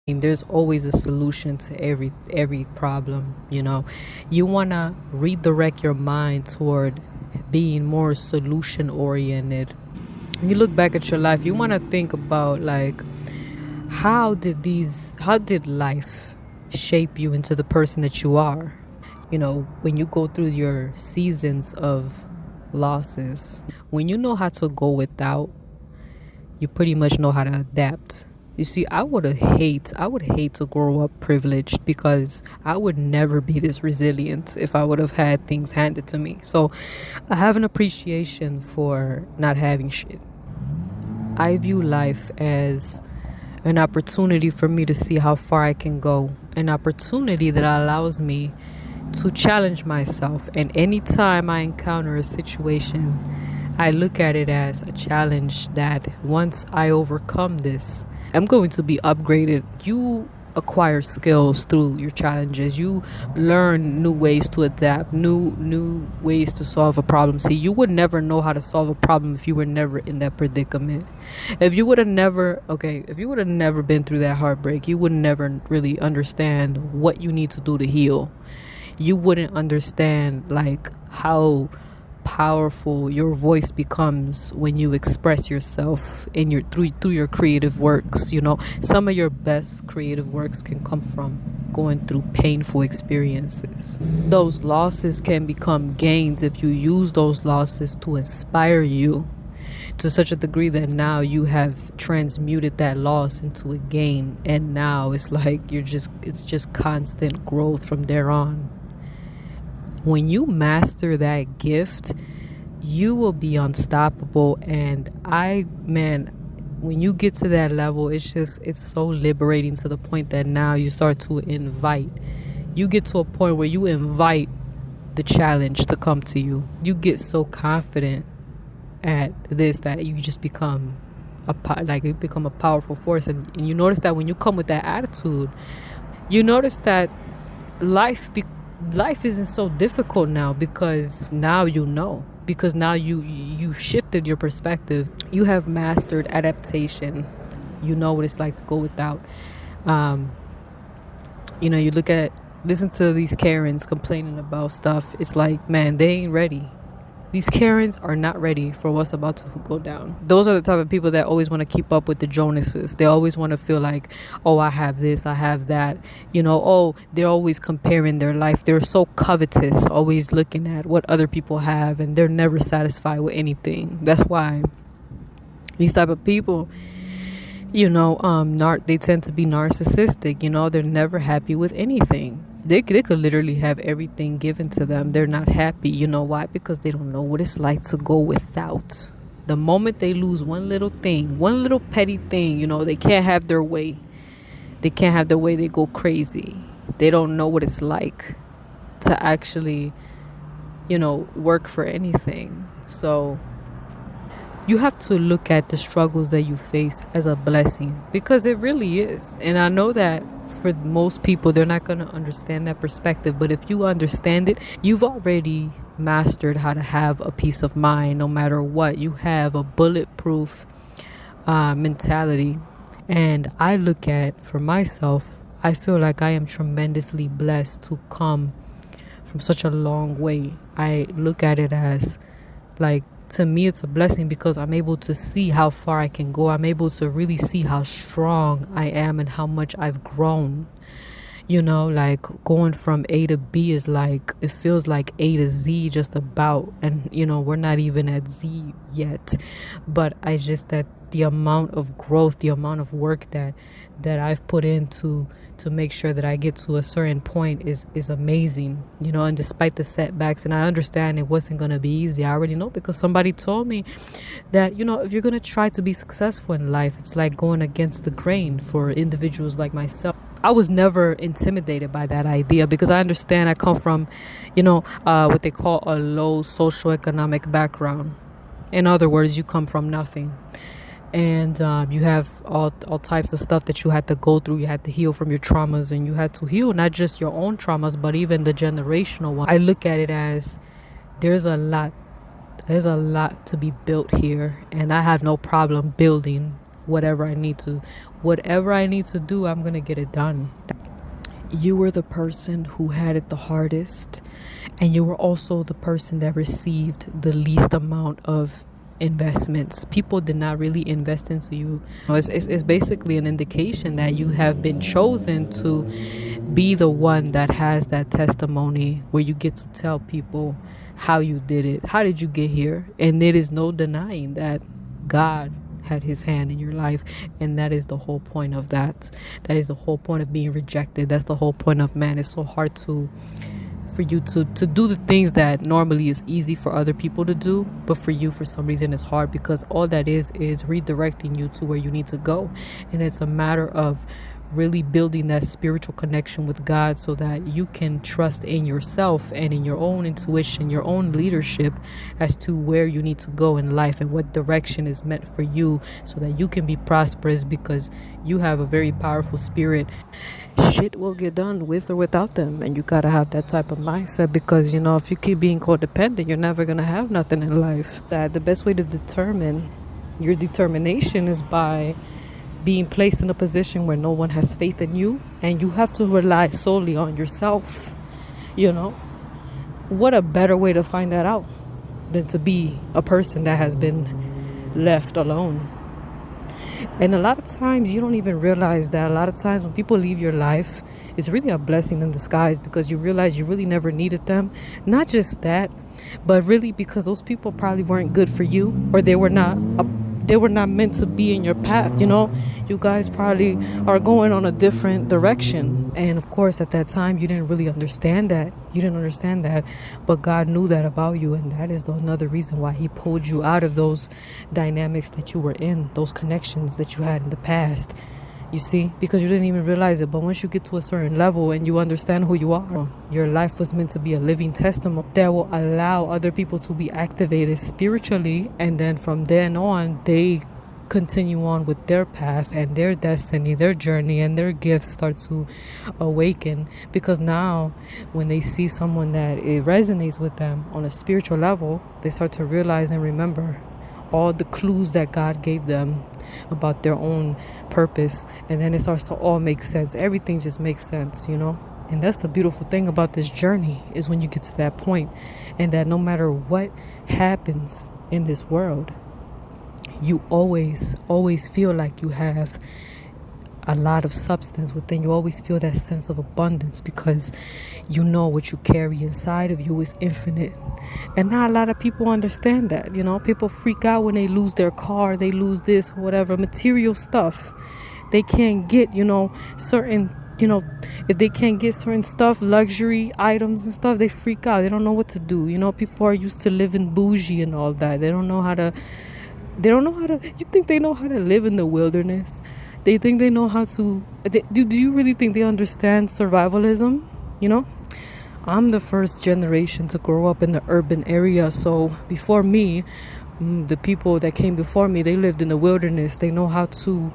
There's always a solution to every problem. You want to redirect your mind toward being more solution oriented. When you look back at your life, you want to think about, like, how did life shape you into the person that you are? When you go through your seasons of losses, when you know how to go without, you pretty much know how to adapt. You see, I would hate to grow up privileged, because I would never be this resilient if I would have had things handed to me. So I have an appreciation for not having shit. I view life as an opportunity for me to see how far I can go, an opportunity that allows me to challenge myself. And anytime I encounter a situation, I look at it as a challenge that once I overcome this, I'm going to be upgraded. You acquire skills through your challenges. You learn new ways to adapt, new ways to solve a problem. See, you would never know how to solve a problem if you were never in that predicament. If you would have never been through that heartbreak, you would never really understand what you need to do to heal. You wouldn't understand, like, how powerful your voice becomes when you express yourself in your through your creative works. Some of your best creative works can come from going through painful experiences. Those losses can become gains if you use those losses to inspire you to such a degree that now you have transmuted that loss into a gain, and now it's like it's just constant growth from there on. When you master that gift, you will be unstoppable. And when you get to that level, it's so liberating, to the point that now you get to a point where you invite the challenge to come to you. You get so confident at this that you just become you become a powerful force. And you notice that when you come with that attitude, you notice that life life isn't so difficult now, because now because now you shifted your perspective. You have mastered adaptation. You know what it's like to go without. um you listen to these Karens complaining about stuff. It's like, man, they ain't ready. These Karens are not ready for what's about to go down. Those are the type of people that always want to keep up with the Jonases. They always want to feel like, oh, I have this, I have that. Oh, they're always comparing their life. They're so covetous, always looking at what other people have, and they're never satisfied with anything. That's why these type of people, they tend to be narcissistic. They're never happy with anything. They could literally have everything given to them. They're not happy. You know why? Because they don't know what it's like to go without. The moment they lose one little thing, one little petty thing, they can't have their way. They can't have their way. They go crazy. They don't know what it's like to actually, work for anything. So you have to look at the struggles that you face as a blessing, because it really is. And I know that for most people, they're not going to understand that perspective. But if you understand it, you've already mastered how to have a peace of mind no matter what. You have a bulletproof mentality. And I look at, for myself, I feel like I am tremendously blessed to come from such a long way. I look at it as, like, to me, it's a blessing, because I'm able to see how far I can go. I'm able to really see how strong I am and how much I've grown. Like, going from A to B is like, it feels like A to Z just about. And, we're not even at Z yet. But that the amount of growth, the amount of work that I've put into to make sure that I get to a certain point is amazing. And despite the setbacks, and I understand it wasn't going to be easy. I already know, because somebody told me that, if you're going to try to be successful in life, it's like going against the grain for individuals like myself. I was never intimidated by that idea, because I understand I come from, what they call a low socioeconomic background. In other words, you come from nothing. And you have all types of stuff that you had to go through. You had to heal from your traumas, and you had to heal not just your own traumas, but even the generational one. I look at it as there's a lot to be built here, and I have no problem building whatever I need to do, I'm gonna get it done. You were the person who had it the hardest, and you were also the person that received the least amount of investments. People did not really invest into you. It's basically an indication that you have been chosen to be the one that has that testimony where you get to tell people how you did it. How did you get here? And there is no denying that God had his hand in your life, and that is the whole point of that is the whole point of being rejected. That's the whole point of man. It's so hard for you to do the things that normally is easy for other people to do, but for you, for some reason, it's hard, because all that is redirecting you to where you need to go. And it's a matter of really building that spiritual connection with God so that you can trust in yourself and in your own intuition, your own leadership as to where you need to go in life and what direction is meant for you, so that you can be prosperous, because you have a very powerful spirit. Shit will get done with or without them, and you gotta have that type of mindset, because if you keep being codependent, you're never gonna have nothing in life. That the best way to determine your determination is by being placed in a position where no one has faith in you, and you have to rely solely on yourself. What a better way to find that out than to be a person that has been left alone. And a lot of times you don't even realize that a lot of times when people leave your life, it's really a blessing in disguise, because you realize you really never needed them. Not just that, but really because those people probably weren't good for you, or they were not meant to be in your path. You guys probably are going on a different direction, and of course at that time you didn't really understand that. But God knew that about you, and that is another reason why he pulled you out of those dynamics that you were in, those connections that you had in the past. You see, because you didn't even realize it. But once you get to a certain level and you understand who you are, your life was meant to be a living testimony that will allow other people to be activated spiritually. And then from then on, they continue on with their path and their destiny, their journey, and their gifts start to awaken. Because now when they see someone that it resonates with them on a spiritual level, they start to realize and remember all the clues that God gave them about their own purpose, and then it starts to all make sense. Everything just makes sense. And that's the beautiful thing about this journey, is when you get to that point, and that no matter what happens in this world, you always feel like you have a lot of substance within. You always feel that sense of abundance, because what you carry inside of you is infinite. And not a lot of people understand that. People freak out when they lose their car, they lose this, whatever, material stuff. They can't get, certain, if they can't get certain stuff, luxury items and stuff, they freak out. They don't know what to do. People are used to living bougie and all that. They don't know how to, you think they know how to live in the wilderness? They think they know how to, do you really think they understand survivalism? I'm the first generation to grow up in the urban area. So before me, the people that came before me, they lived in the wilderness. They know how to,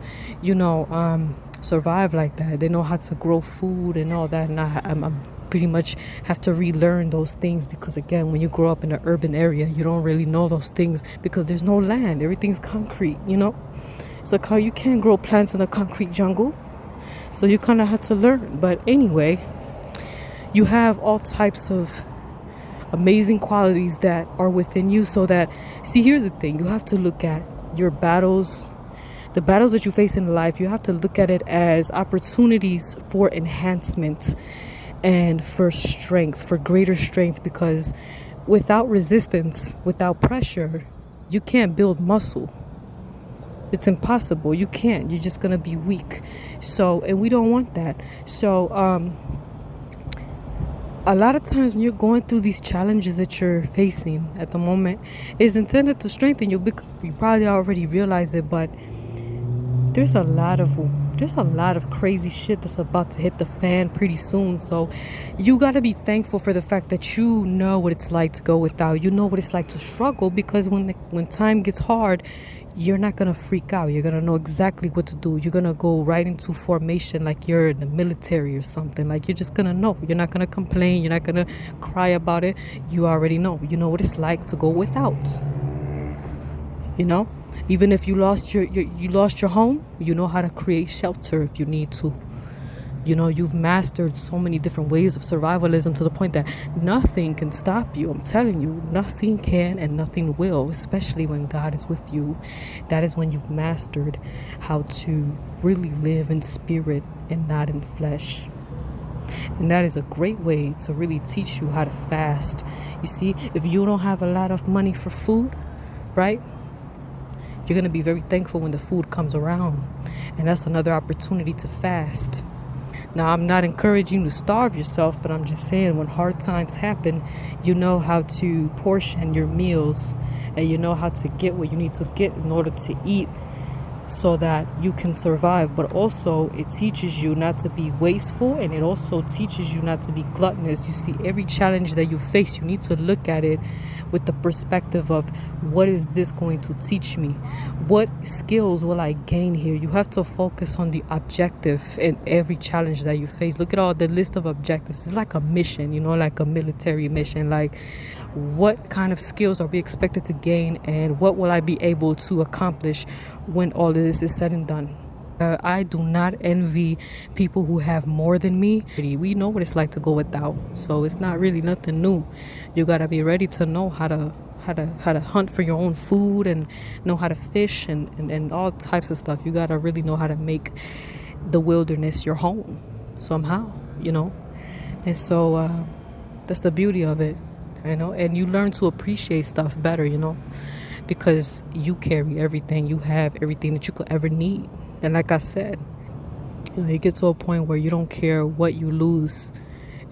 survive like that. They know how to grow food and all that. And I'm pretty much have to relearn those things, because again, when you grow up in an urban area, you don't really know those things, because there's no land. Everything's concrete, So you can't grow plants in a concrete jungle. So you kind of have to learn. But anyway, you have all types of amazing qualities that are within you. So that, see, here's the thing. You have to look at your battles, the battles that you face in life. You have to look at it as opportunities for enhancement and for strength, for greater strength. Because without resistance, without pressure, you can't build muscle. It's impossible. You can't. You're just going to be weak. So, and we don't want that. So, a lot of times when you're going through these challenges that you're facing at the moment, it's intended to strengthen you. You probably already realize it, but there's a lot of crazy shit that's about to hit the fan pretty soon. So you got to be thankful for the fact that you know what it's like to go without. You know what it's like to struggle, because when time gets hard, you're not going to freak out. You're going to know exactly what to do. You're going to go right into formation like you're in the military or something. Like, you're just going to know. You're not going to complain. You're not going to cry about it. You already know. You know what it's like to go without. Even if you lost you lost your home, you know how to create shelter if you need to. You know, you've mastered so many different ways of survivalism to the point that nothing can stop you. I'm telling you, nothing can and nothing will, especially when God is with you. That is when you've mastered how to really live in spirit and not in flesh. And that is a great way to really teach you how to fast. You see, if you don't have a lot of money for food, right? You're going to be very thankful when the food comes around. And that's another opportunity to fast. Now, I'm not encouraging you to starve yourself, but I'm just saying when hard times happen, you know how to portion your meals and you know how to get what you need to get in order to eat so that you can survive. But also it teaches you not to be wasteful, and it also teaches you not to be gluttonous. You see, every challenge that you face, you need to look at it with the perspective of, what is this going to teach me? What skills will I gain here? You have to focus on the objective in every challenge that you face. Look at all the list of objectives. It's like a mission, you know, like a military mission. Like, what kind of skills are we expected to gain, and what will I be able to accomplish when all of this is said and done? I do not envy people who have more than me. We know what it's like to go without, so it's not really nothing new. You gotta be ready to know how to hunt for your own food, and know how to fish, and all types of stuff. You gotta really know how to make the wilderness your home somehow, you know. And so that's the beauty of it, you know. And you learn to appreciate stuff better, you know, because you carry everything. You have everything that you could ever need. And like I said, you know, you get to a point where you don't care what you lose,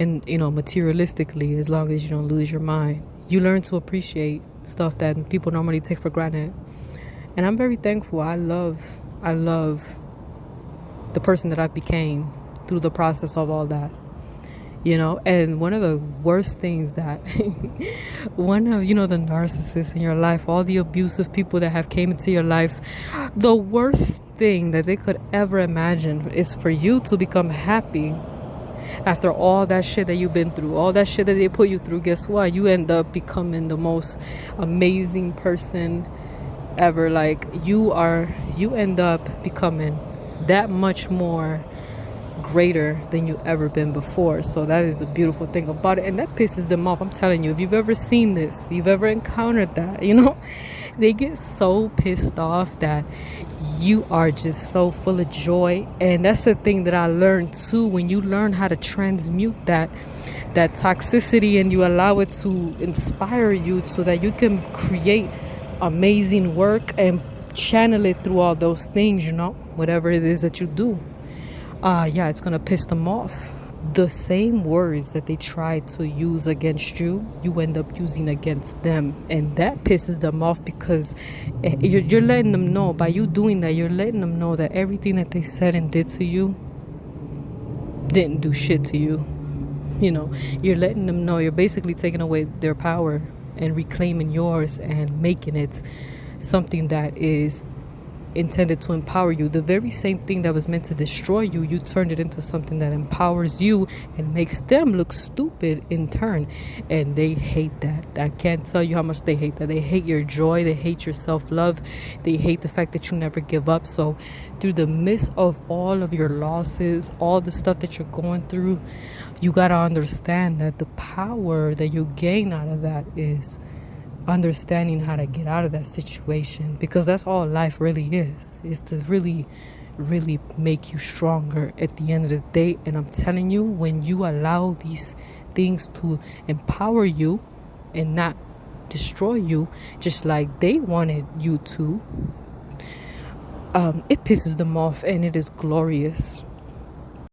and you know, materialistically, as long as you don't lose your mind. You learn to appreciate stuff that people normally take for granted. And I'm very thankful. I love the person that I became through the process of all that. You know, and one of the worst things that one of, you know, the narcissists in your life, all the abusive people that have came into your life, the worst thing that they could ever imagine is for you to become happy after all that shit that you've been through, all that shit that they put you through. Guess what? You end up becoming the most amazing person ever. Like, you end up becoming that much more greater than you ever been before. So that is the beautiful thing about it, and that pisses them off. I'm telling you, if you've ever seen this, you've ever encountered that, you know, they get so pissed off that you are just so full of joy. And that's the thing that I learned too. When you learn how to transmute that toxicity, and you allow it to inspire you so that you can create amazing work and channel it through all those things, you know, whatever it is that you do. Yeah, it's gonna piss them off. The same words that they try to use against you, you end up using against them, and that pisses them off, because you're letting them know, by you doing that, you're letting them know that everything that they said and did to you didn't do shit to you. You know, you're letting them know, you're basically taking away their power and reclaiming yours and making it something that is intended to empower you. The very same thing that was meant to destroy you, you turned it into something that empowers you and makes them look stupid in turn. And they hate that. I can't tell you how much they hate that. They hate your joy. They hate your self-love. They hate the fact that you never give up. So through the midst of all of your losses, all the stuff that you're going through, you got to understand that the power that you gain out of that is understanding how to get out of that situation, because that's all life really is to really make you stronger at the end of the day. And I'm telling you, when you allow these things to empower you and not destroy you, just like they wanted you to, it pisses them off, and it is glorious.